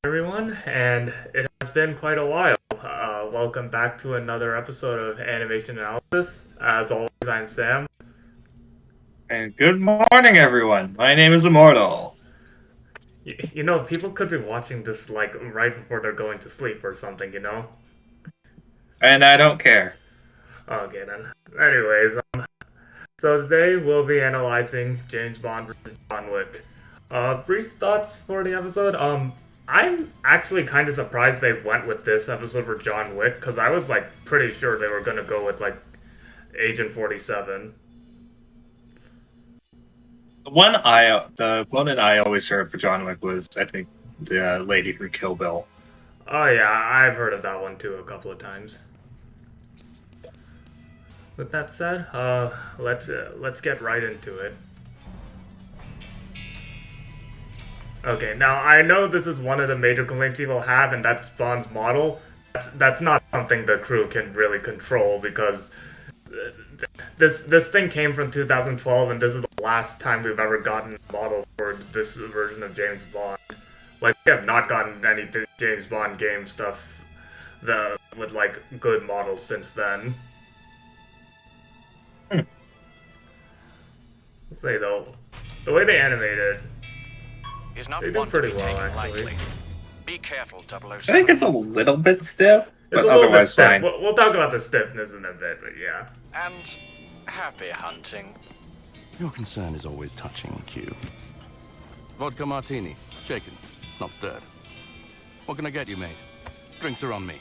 Everyone, and it has been quite a while. Welcome back to another episode of Animation Analysis. As always, I'm Sam. And good morning, everyone. My name is Immortal. People could be watching this like right before they're going to sleep or something, you know? And I don't care. Okay, then. Anyways, so today we'll be analyzing James Bond vs. John Wick. Brief thoughts for the episode. I'm actually kind of surprised they went with this episode for John Wick, because I was, like, pretty sure they were going to go with, like, Agent 47. The opponent I always heard for John Wick was, I think, the lady from Kill Bill. Oh, yeah, I've heard of that one, too, a couple of times. With that said, let's get right into it. Okay, now I know this is one of the major complaints people have, and that's Bond's model. That's not something the crew can really control, because this thing came from 2012, and this is the last time we've ever gotten a model for this version of James Bond. Like, we have not gotten any James Bond game stuff with like good models since then. Let's say though, the way they animated. They do pretty well, actually. Lightly. Be careful, 007. I think it's a little bit stiff, but it's a little otherwise bit stiff. fine. We'll talk about the stiffness in a bit, but yeah. And happy hunting. Your concern is always touching, Q. Vodka martini. Shaken, not stirred. What can I get you, mate? Drinks are on me.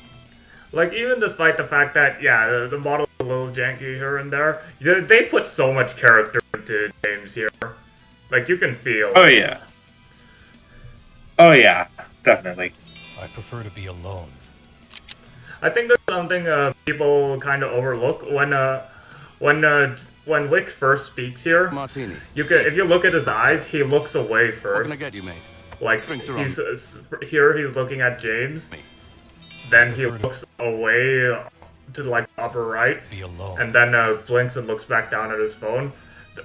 Like, even despite the fact that, yeah, the model's a little janky here and there, they put so much character into James here. Like, you can feel. Oh, yeah. Oh, yeah. Definitely. I prefer to be alone. I think there's something people kind of overlook when Wick first speaks here. Martini. If you look at his eyes, he looks away first. What can I get you, mate? Like, Drinks are on here he's looking at James. Then he looks away to like upper right, Be alone. and then blinks and looks back down at his phone.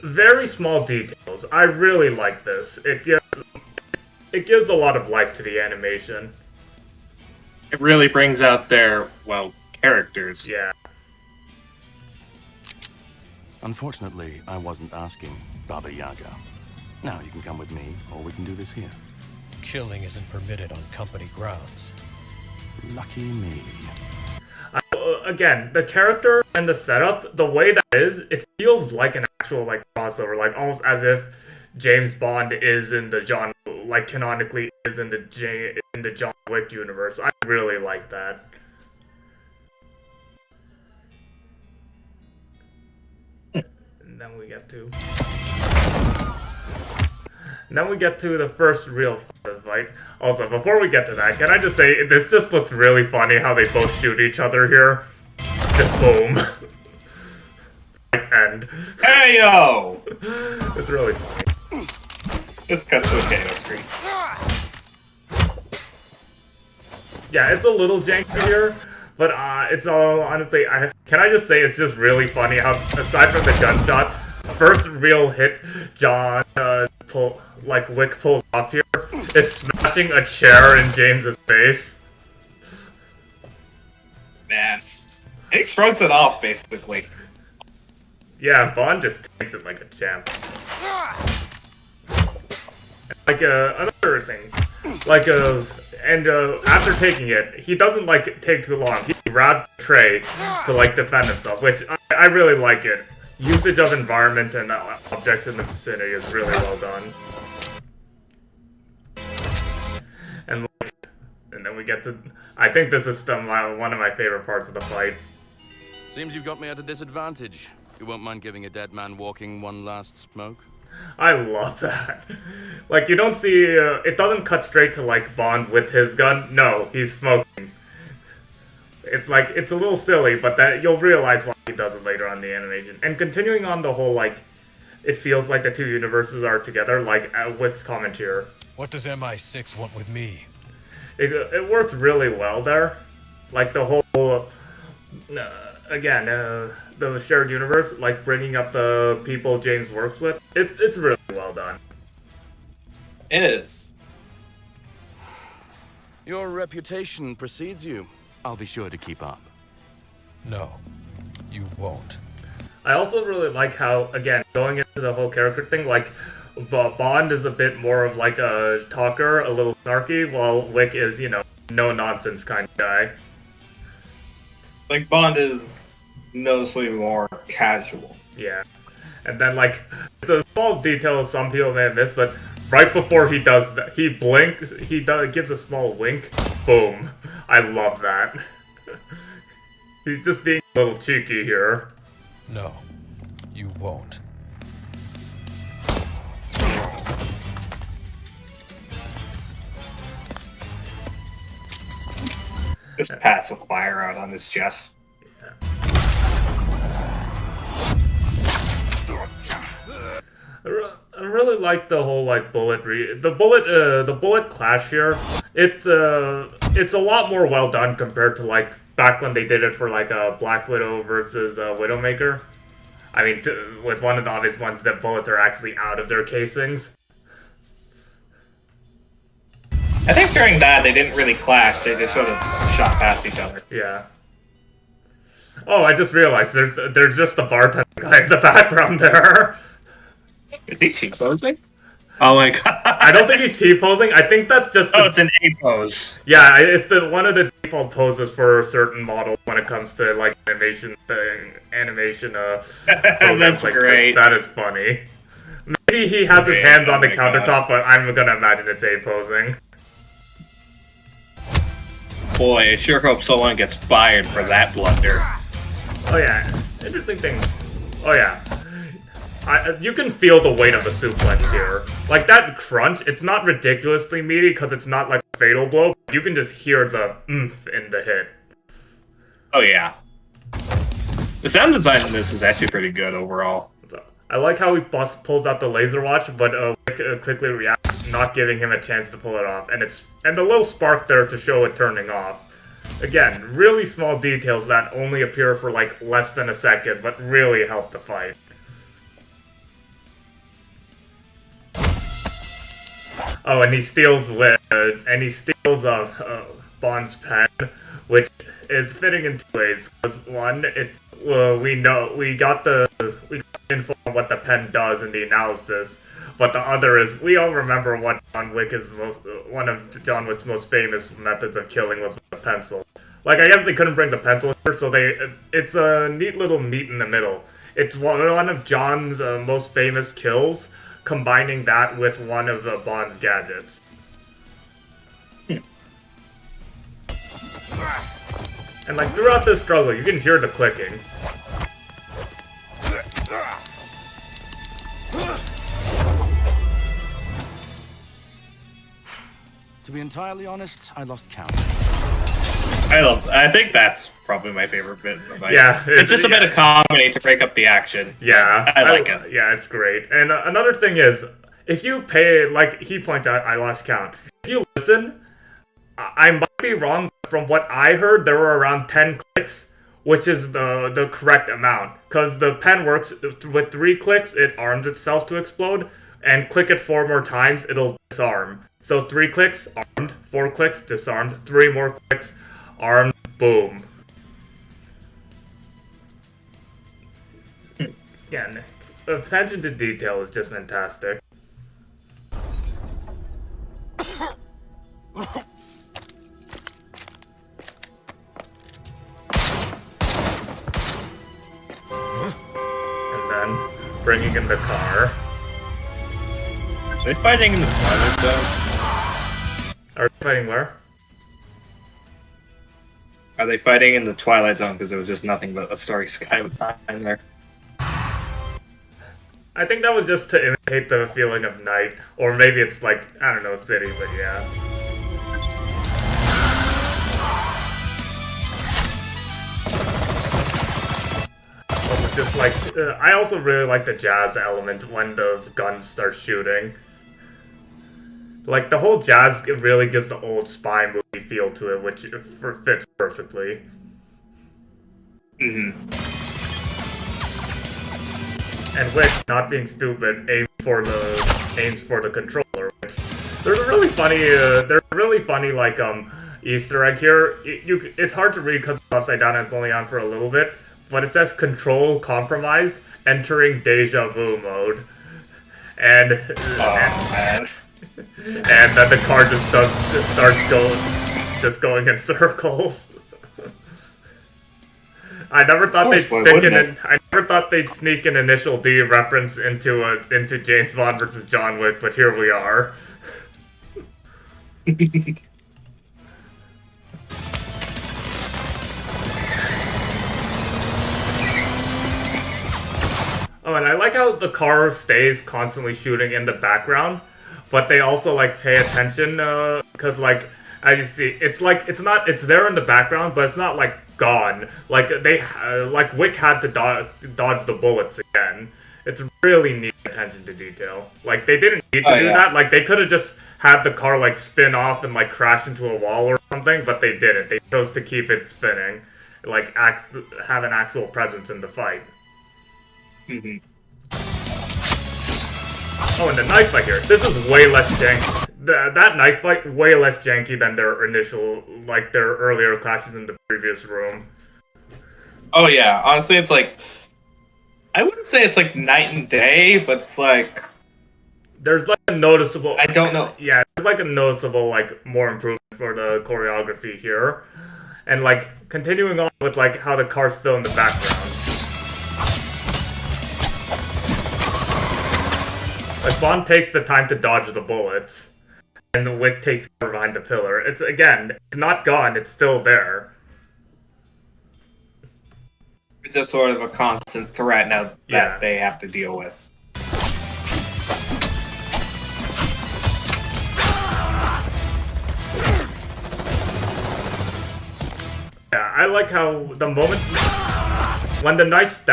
Very small details. I really like this. It gives a lot of life to the animation. It really brings out their, well, characters. Yeah. Unfortunately, I wasn't asking Baba Yaga. Now you can come with me, or we can do this here. Killing isn't permitted on company grounds. Lucky me. Again, the character and the setup, the way that is, it feels like an actual like crossover, like almost as if James Bond is in the canonically is in the John Wick universe. I really like that. And then we get to the first real fight. Also, before we get to that, can I just say, this just looks really funny how they both shoot each other here. Just boom. End. Hey, yo! It's really funny. This cuts to a KO streak. Yeah, it's a little janky here, but it's all, honestly, can I just say it's just really funny how, aside from the gunshot, first real hit Wick pulls off here is smashing a chair in James's face. Man. He shrugs it off, basically. Yeah, Bond just takes it like a champ. Like, another thing. Like, after taking it, he doesn't, like, take too long. He grabs the tray to, like, defend himself, which I really like it. Usage of environment and objects in the vicinity is really well done. And then we get to... I think this is one of my favorite parts of the fight. Seems you've got me at a disadvantage. You won't mind giving a dead man walking one last smoke? I love that. Like, you don't see... it doesn't cut straight to, like, Bond with his gun. No, he's smoking. It's like, it's a little silly, but that you'll realize why he does it later on in the animation. And continuing on the whole, like, it feels like the two universes are together, like, Wick's comment here. What does MI6 want with me? It works really well there. Like, the whole... again, the shared universe, like, bringing up the people James works with, it's really well done. It is. Your reputation precedes you. I'll be sure to keep up. No, you won't. I also really like how, again, going into the whole character thing, like, Bond is a bit more of like a talker, a little snarky, while Wick is, you know, no-nonsense kind of guy. Like, Bond is noticeably more casual. Yeah. And then, like, it's a small detail some people may have missed, but right before he does that, he blinks, gives a small wink, boom. I love that. He's just being a little cheeky here. No, you won't. Just pats a fire out on his chest. I really like the whole like the bullet clash here. It's a lot more well done compared to like back when they did it for like Black Widow versus Widowmaker. I mean, with one of the obvious ones, that bullets are actually out of their casings. I think during that they didn't really clash, they just sort of shot past each other. Yeah. Oh, I just realized there's just the bartender guy in the background there. Is he T-posing? Oh my god. I don't think he's T-posing. I think that's just Oh, it's an A-pose. Yeah, it's one of the default poses for certain models when it comes to like animation programs That's like great. this. That is funny. Maybe he has his hands on the countertop, but I'm gonna imagine it's A-posing. Boy, I sure hope someone gets fired for that blunder. Oh yeah, interesting thing. Oh yeah. You can feel the weight of the suplex here. Like, that crunch, it's not ridiculously meaty because it's not like a fatal blow. You can just hear the oomph in the hit. Oh yeah. The sound design in this is actually pretty good overall. So, I like how he pulls out the laser watch, but Wick quickly reacts, not giving him a chance to pull it off. And a little spark there to show it turning off. Again, really small details that only appear for like less than a second, but really help the fight. Oh, and he steals Bond's pen, which is fitting in two ways. Because one, it's we got info on what the pen does in the analysis, but the other is we all remember what one of John Wick's most famous methods of killing was with a pencil. Like, I guess they couldn't bring the pencil here, so it's a neat little meet in the middle. It's one of John's most famous kills, combining that with one of Bond's gadgets. And like throughout this struggle, you can hear the clicking. To be entirely honest, I lost count. I think that's probably my favorite bit. Yeah, it's just a bit of comedy to break up the action. Yeah, I like it. Yeah, it's great. And another thing is, if you pay, like he points out, I lost count. If you listen, I might be wrong, but from what I heard, there were around 10 clicks, which is the correct amount. Because the pen works, with 3 clicks, it arms itself to explode, and click it 4 more times, it'll disarm. So 3 clicks, armed, 4 clicks, disarmed, 3 more clicks, armed, boom. Yeah, attention to detail is just fantastic. And then bringing in the car. Are they fighting in the Twilight Zone? Are they fighting where? Are they fighting in the Twilight Zone because it was just nothing but a starry sky with time there? I think that was just to imitate the feeling of night, or maybe it's like, I don't know, city, but yeah. Also, just like, I also really like the jazz element when the guns start shooting. Like, the whole jazz, it really gives the old spy movie feel to it, which fits perfectly. And Wick, not being stupid, aims for the controller, which There's a really funny, like Easter egg here. It's hard to read because it's upside down and it's only on for a little bit, but it says "Control compromised, entering deja vu mode," and man. and then the car just starts going in circles. I never thought they'd I never thought they'd sneak an Initial D reference into James Bond versus John Wick, but here we are. Oh, and I like how the car stays constantly shooting in the background, but they also like pay attention because like as you see, it's there in the background, but it's not like gone. Like like Wick had to dodge the bullets again. It's really neat attention to detail. Like they didn't need to do that. Like they could have just had the car like spin off and like crash into a wall or something, but they didn't. They chose to keep it spinning, like have an actual presence in the fight. Mm-hmm. Oh, and the knife fight here. This is way less janky. That knife fight way less janky than their earlier clashes in the previous room. Oh yeah, honestly, it's like I wouldn't say it's like night and day, but it's like there's like a noticeable. I don't know. Yeah, there's like a noticeable like more improvement for the choreography here, and like continuing on with like how the car's still in the background. Like Bond takes the time to dodge the bullets, and the Wick takes cover behind the pillar. It's not gone. It's still there. It's just sort of a constant threat now that they have to deal with. Yeah, I like how the moment when the knife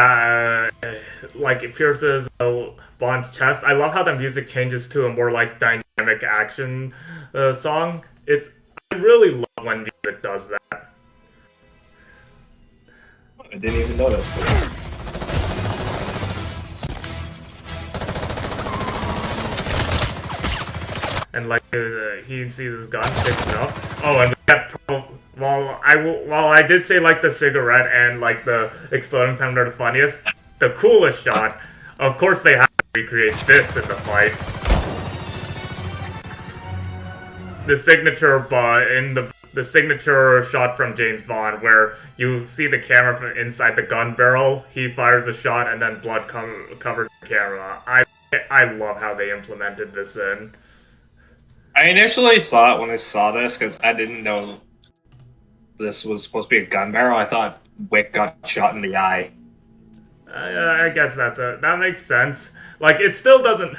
like it pierces Bond's chest. I love how the music changes to a more like dynamic action song. I really love when music does that. I didn't even notice. And like he sees his gun, picks it up. Oh, and we got while I did say like the cigarette and like the exploding pen are the funniest, the coolest shot. Of course, they have to recreate this in the fight. The signature shot from James Bond, where you see the camera from inside the gun barrel. He fires the shot, and then blood covers the camera. I love how they implemented this in. I initially thought when I saw this, because I didn't know this was supposed to be a gun barrel, I thought Wick got shot in the eye. I guess that makes sense. Like, it still doesn't...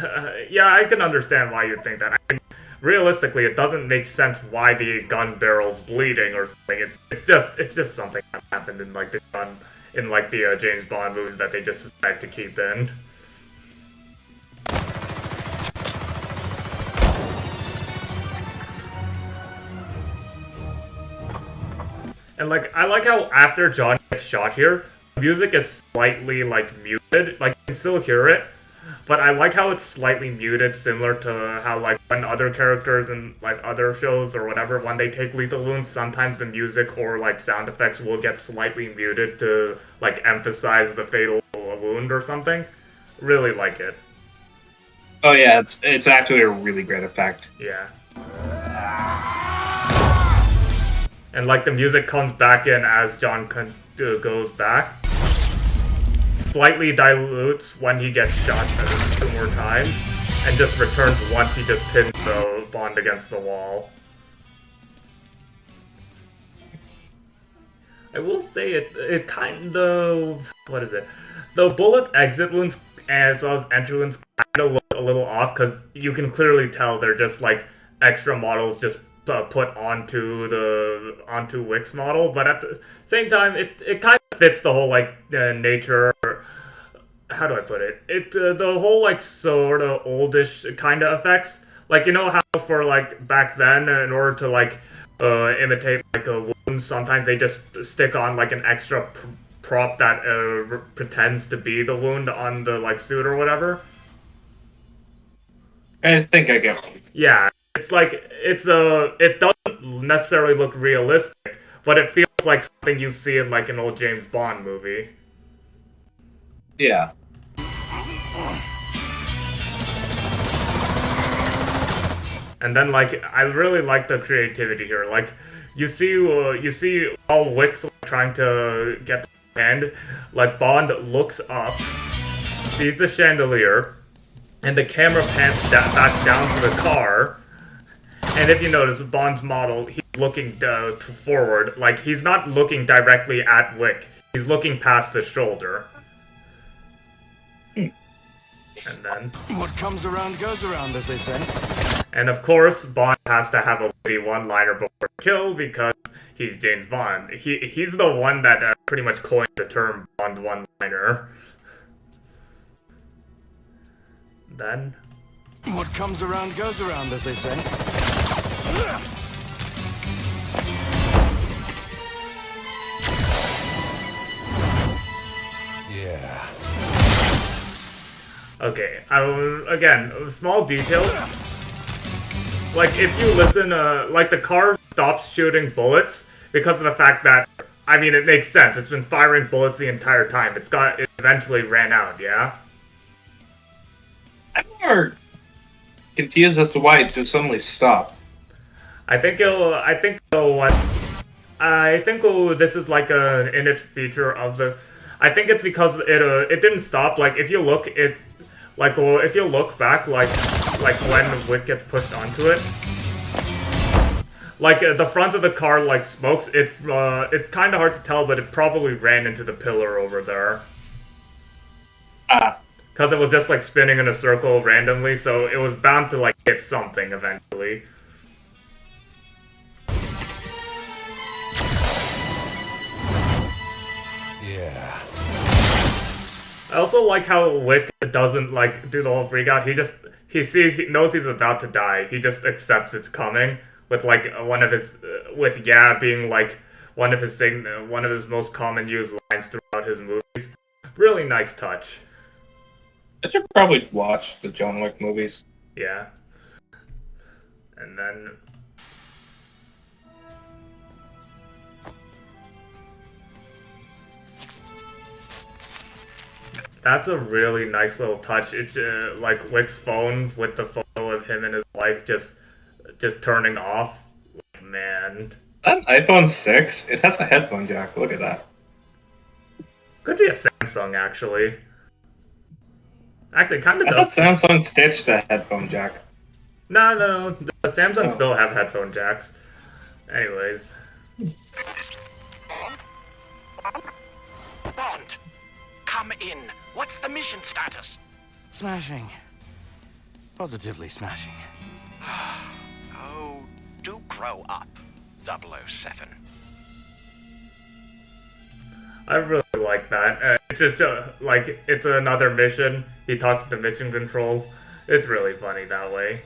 yeah, I can understand why you'd think that. I mean, realistically, it doesn't make sense why the gun barrel's bleeding or something. It's just something that happened in, like, the James Bond movies that they just decide to keep in. And, like, I like how after John gets shot here, the music is slightly, like, muted. Like, you can still hear it, but I like how it's slightly muted, similar to how, like, when other characters in, like, other shows or whatever, when they take lethal wounds, sometimes the music or, like, sound effects will get slightly muted to, like, emphasize the fatal wound or something. Really like it. Oh yeah, it's actually a really great effect. Yeah. And, like, the music comes back in as John goes back. Slightly dilutes when he gets shot 2 more times. And just returns once he just pins the Bond against the wall. I will say it kind of... What is it? The bullet exit wounds as well as entry wounds kind of look a little off, because you can clearly tell they're just, like, extra models just put onto Wick's model, but at the same time, it kind of fits the whole like nature. How do I put it? The whole like sort of oldish kind of effects. Like, you know how for like back then, in order to like imitate like a wound, sometimes they just stick on like an extra prop that pretends to be the wound on the like suit or whatever. I think I get one. Yeah. it doesn't necessarily look realistic, but it feels like something you see in like an old James Bond movie. Yeah. And then like I really like the creativity here. Like you see all Wick's trying to get the hand. Like Bond looks up, sees the chandelier, and the camera pans back down to the car. And if you notice, Bond's model, he's looking to forward. Like he's not looking directly at Wick. He's looking past his shoulder. And then What comes around goes around, as they say. And of course, Bond has to have a witty one-liner before kill because he's James Bond. He's the one that pretty much coined the term Bond one-liner. Then What comes around goes around, as they say. Yeah. okay, again, small details. Like if you listen, like the car stops shooting bullets because of the fact that, I mean, it makes sense. It's been firing bullets the entire time. It eventually ran out, yeah? I'm more confused as to why it just suddenly stopped. This is like an init feature of the. I think it's because it didn't stop. Like if you look, if you look back, like when Wick gets pushed onto it, like the front of the car like smokes. It's kind of hard to tell, but it probably ran into the pillar over there. Because it was just like spinning in a circle randomly, so it was bound to like hit something eventually. Yeah. I also like how Wick doesn't like do the whole freak out. He knows he's about to die. He just accepts it's coming with like with yeah being like one of his most common used lines throughout his movies. Really nice touch. I should probably watch the John Wick movies. Yeah. And then that's a really nice little touch. It's like Wick's phone with the photo of him and his wife just turning off. Man. That iPhone 6, it has a headphone jack. Look at that. Could be a Samsung, actually. Actually, kind of I does. thought Samsung stitched the headphone jack. No. The Samsung still have headphone jacks. Anyways. Bond, come in. What's the mission status? Smashing. Positively smashing. Oh, do grow up, 007. I really like that. It's just like it's another mission. He talks to mission control. It's really funny that way.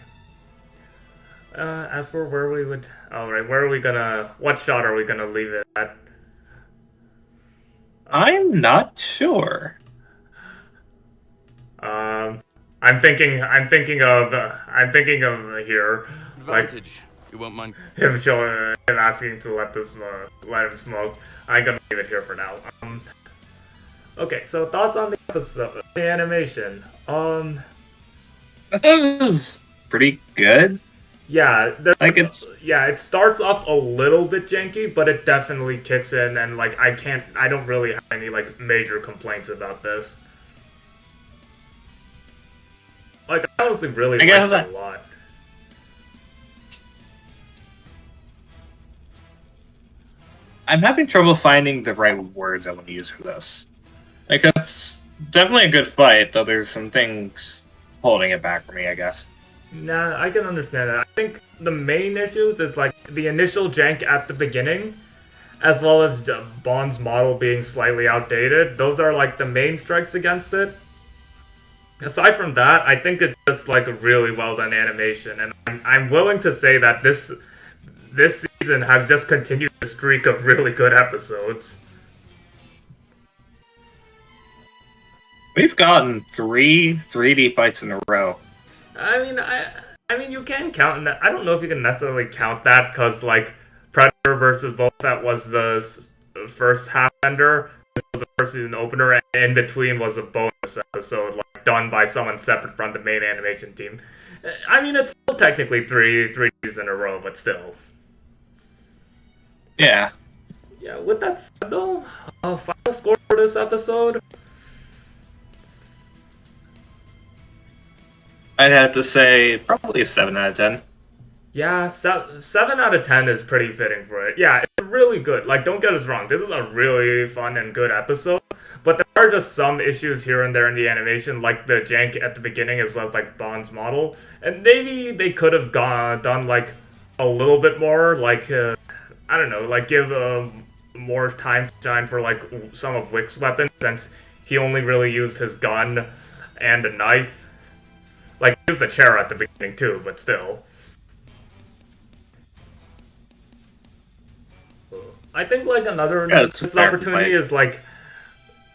As for where we would, what shot are we gonna leave it at? I'm not sure. I'm thinking of here, like Advantage. You won't mind. him asking to let him smoke. I'm gonna leave it here for now. Okay, so thoughts on the episode, the animation. I thought it was pretty good. Yeah, it starts off a little bit janky, but it definitely kicks in, and like I don't really have any like major complaints about this. Like I honestly really like it a lot. I'm having trouble finding the right words I want to use for this. Like, it's definitely a good fight, though there's some things holding it back for me, I guess. Nah, I can understand that. I think the main issues is like the initial jank at the beginning, as well as Bond's model being slightly outdated. Those are like the main strikes against it. Aside from that, I think it's just like a really well done animation, and I'm willing to say that this season has just continued the streak of really good episodes. We've gotten 3 3D fights in a row. I mean, I mean, you can count that. I don't know if you can necessarily count that because, like, Predator versus Boba Fett was the first half ender, this was the first season opener, and in between was a bonus episode, like, done by someone separate from the main animation team. I mean, it's still technically three days in a row, but still. Yeah. Yeah, with that said, though, final score for this episode? I'd have to say probably a 7 out of 10. Yeah, 7 out of 10 is pretty fitting for it. Yeah, it's really good. Like, don't get us wrong, this is a really fun and good episode, but there are just some issues here and there in the animation, like the jank at the beginning as well as, like, Bond's model. And maybe they could have done, like, a little bit more, like, I don't know, like, give more time to shine for, like, some of Wick's weapons, since he only really used his gun and a knife. Like, he used a chair at the beginning, too, but still. I think, like, another opportunity is, like,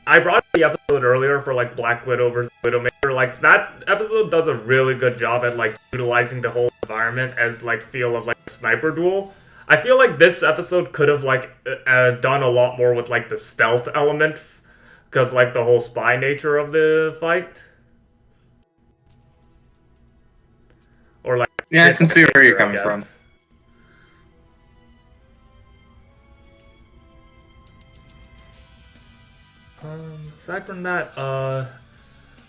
I brought up the episode earlier for, like, Black Widow versus Widowmaker. Like, that episode does a really good job at, like, utilizing the whole environment as, like, feel of, like, a sniper duel. I feel like this episode could have, like, done a lot more with, like, the stealth element, because, like, the whole spy nature of the fight. Or, like... Yeah, I can see where you're coming from. Aside from that,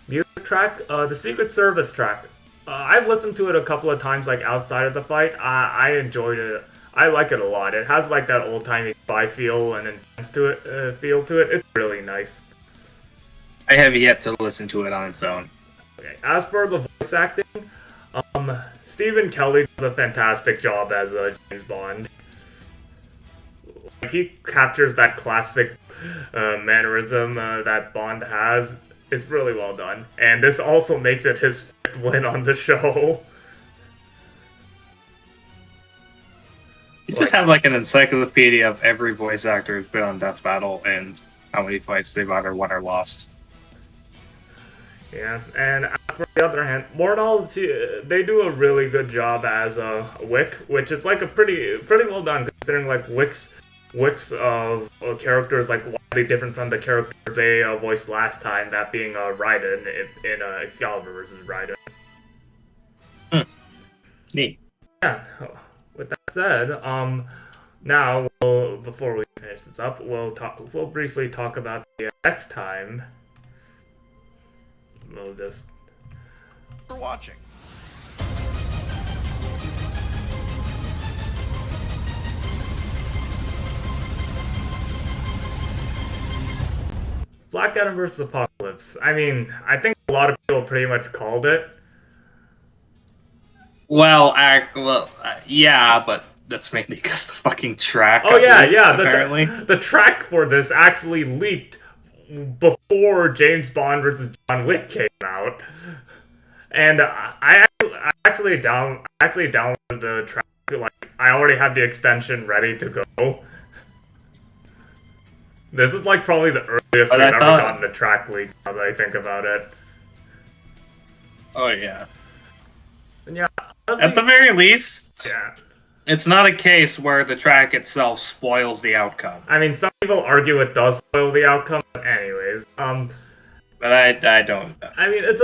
music track, the Secret Service track. I've listened to it a couple of times, like, outside of the fight. I enjoyed it. I like it a lot. It has, like, that old-timey spy feel and intense to it, feel to it. It's really nice. I have yet to listen to it on its own. Okay. As for the voice acting, Stephen Kelly does a fantastic job as James Bond. Like, he captures that classic mannerism that Bond has. It's really well done. And this also makes it his 5th win on the show. You just have like an encyclopedia of every voice actor who's been on Death Battle and how many fights they've either won or lost. Yeah, and as for the other hand, Mortal, they do a really good job as Wick, which is like a pretty well done, considering like Wick's character is like wildly different from the character they voiced last time, that being Raiden in Excalibur vs. Raiden. Neat. Yeah. With that said, now before we finish this up, we'll briefly talk about the next time. We'll just for watching. Black Adam vs. Apocalypse. I mean, I think a lot of people pretty much called it. Well, yeah, but that's mainly because the fucking track. Oh yeah, yeah. Apparently, the track for this actually leaked before James Bond vs. John Wick came out, and I actually downloaded the track. Like, I already had the extension ready to go. This is like probably the earliest we've ever gotten a track leak, now that I think about it. Oh yeah. And yeah. Honestly, at the very least, yeah. It's not a case where the track itself spoils the outcome. I mean, some people argue it does spoil the outcome, but anyways, But I don't. I mean, this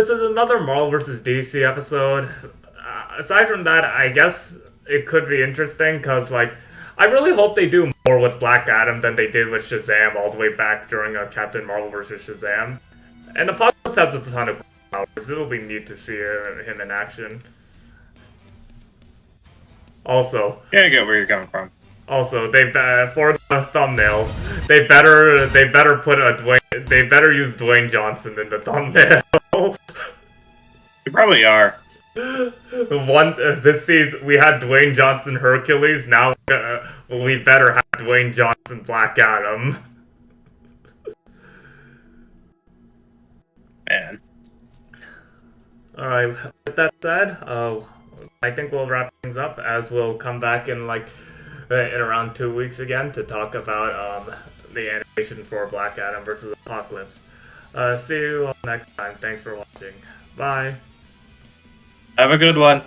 is another Marvel vs. DC episode. Aside from that, I guess it could be interesting, because, like, I really hope they do more with Black Adam than they did with Shazam all the way back during Captain Marvel vs. Shazam. And Apocalypse has a ton of powers. It'll be neat to see him in action. Also, yeah, I get where you're coming from. Also, they for the thumbnail, they better use Dwayne Johnson in the thumbnail. They probably are. This season we had Dwayne Johnson Hercules. Now we better have Dwayne Johnson Black Adam. Man. All right. With that said, I think we'll wrap things up, as we'll come back in in around 2 weeks again to talk about the animation for Black Adam vs. Apocalypse. See you all next time. Thanks for watching. Bye. Have a good one.